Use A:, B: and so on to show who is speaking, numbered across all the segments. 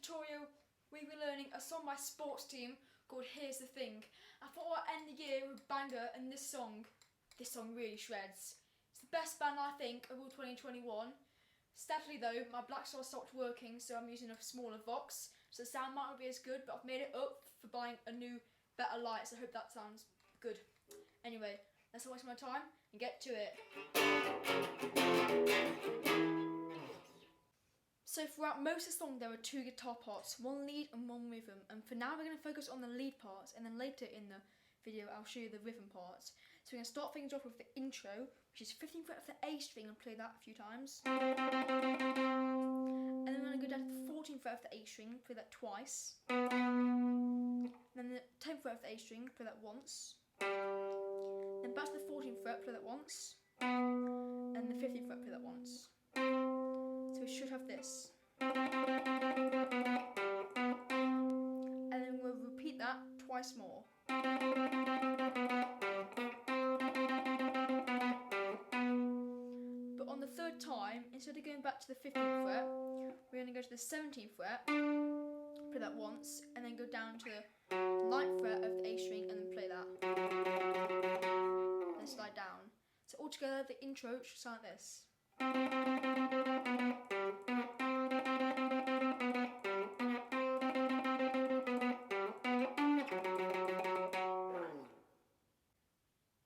A: tutorial we'll be learning a song by Sports Team called Here's the Thing. I thought I'd end the year with Banger and this song really shreds. It's the best band I think of all 2021. Sadly though, my Blackstar stopped working, so I'm using a smaller Vox, so the sound might not be as good, but I've made it up for buying a new, better light, so I hope that sounds good. Anyway, let's not waste my time and get to it. So throughout most of the song there were two guitar parts, one lead and one rhythm, and for now we're going to focus on the lead parts, and then later in the video I'll show you the rhythm parts. So we're going to start things off with the intro, which is 15th fret of the A string, and play that a few times. And then we're going to go down to the 14th fret of the A string, play that twice. And then the 10th fret of the A string, play that once. Then back to the 14th fret, play that once. And the 15th fret, play that once. So we should have this. And then we'll repeat that twice more. But on the third time, instead of going back to the 15th fret, we're going to go to the 17th fret, play that once, and then go down to the 9th fret of the A string and then play that. Then slide down. So altogether the intro should sound like this.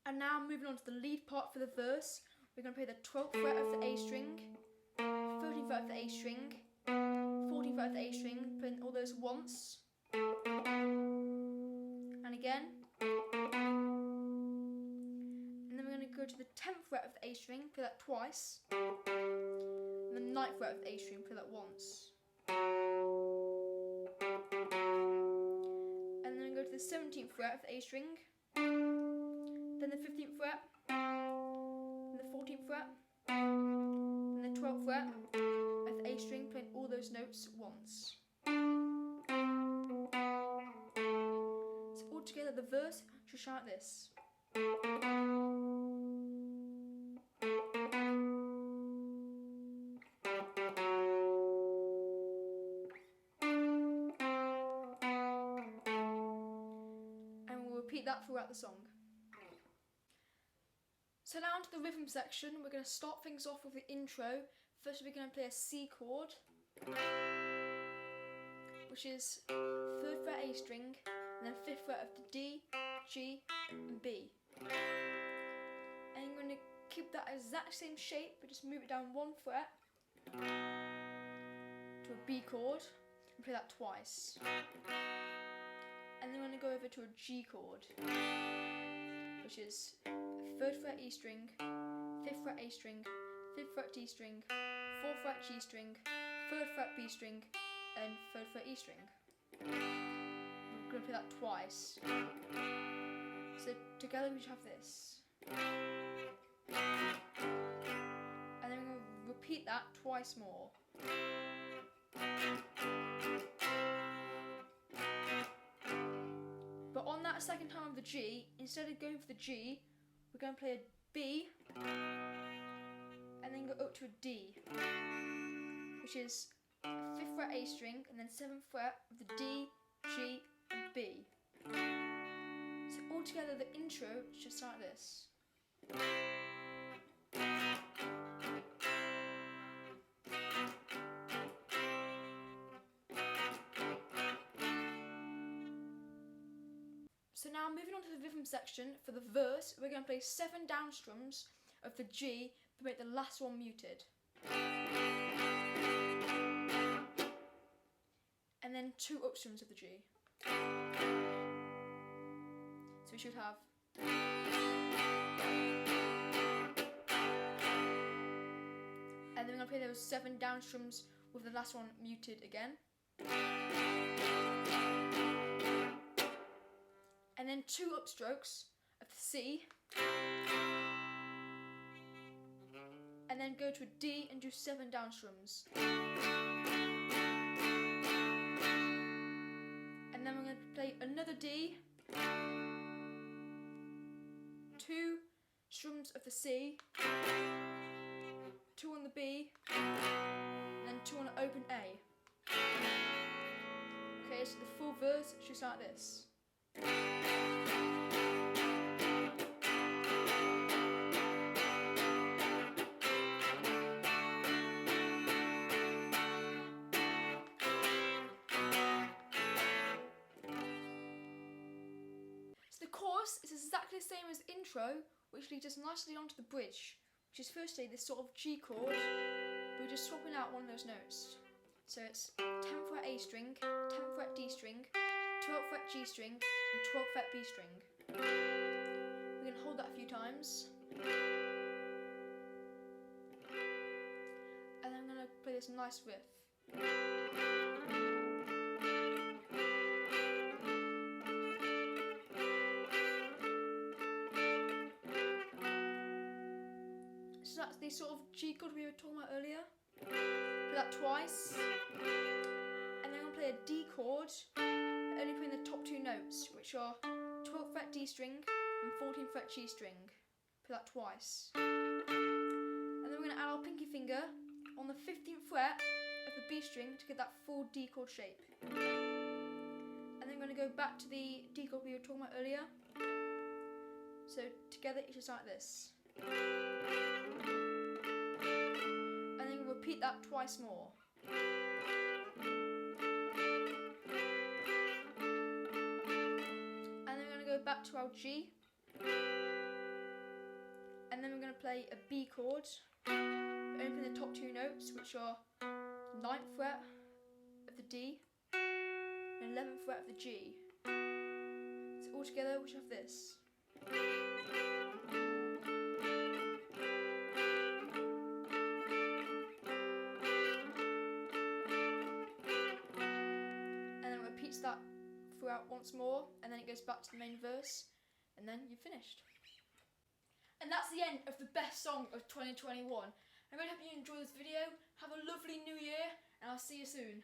A: And now moving on to the lead part for the verse, we're going to play the 12th fret of the A string, 13th fret of the A string, 14th fret of the A string, playing all those once, and again, and then we're going to go to the 10th fret of the A string, play that twice, and the 9th fret of the A string, play that once, and then go to the 17th fret of the A string, then the 15th fret, then the 14th fret, then the 12th fret of the A string, playing all those notes once. So altogether the verse should sound like this. And we'll repeat that throughout the song. So now onto the rhythm section, we're going to start things off with the intro. First we're going to play a C chord, which is 3rd fret A string, and then 5th fret of the D, G and B. And you're going to keep that exact same shape, but just move it down 1 fret to a B chord, and play that twice. And then we're going to go over to a G chord, which is 3rd fret E string, 5th fret A string, 5th fret D string, 4th fret G string, 3rd fret B string, and 3rd fret E string. We're going to play that twice. So together we should have this. And then we're going to repeat that twice more. But on that second time of the G, instead of going for the G, we're going to play a B, and then go up to a D, which is 5th fret A string, and then 7th fret of the D, G and B. So altogether the intro should start like this. So now moving on to the rhythm section, for the verse we're going to play 7 down strums of the G to make the last one muted. And then 2 up strums of the G. So we should have. And then we're going to play those 7 down strums with the last one muted again. And then 2 upstrokes of the C, and then go to a D and do 7 down strums. And then we're going to play another D, 2 strums of the C, 2 on the B, and then 2 on the open A. Okay, so the full verse should start like this. So the chorus is exactly the same as the intro, which leads us nicely onto the bridge, which is firstly this sort of G chord, but we're just swapping out one of those notes. So it's 10th fret A string, 10th fret D string, 12th fret G string, and 12th fret B string. We're going to hold that a few times. And then I'm going to play this nice riff. So that's the sort of G chord we were talking about earlier. Play that twice. And then I'm going to play a D chord, only playing the top two notes, which are 12th fret D string and 14th fret G string. Play that twice. And then we're going to add our pinky finger on the 15th fret of the B string to get that full D chord shape. And then we're going to go back to the D chord we were talking about earlier. So together it should sound like this. And then we'll repeat that twice more. And then we're going to go back to our G. And then we're going to play a B chord. Open the top two notes, which are 9th fret of the D and 11th fret of the G. So all together we should have this. And then it repeats that throughout once more, and then it goes back to the main verse, and then you've finished. And that's the end of the best song of 2021. I really hope you enjoyed this video. Have a lovely new year, and I'll see you soon.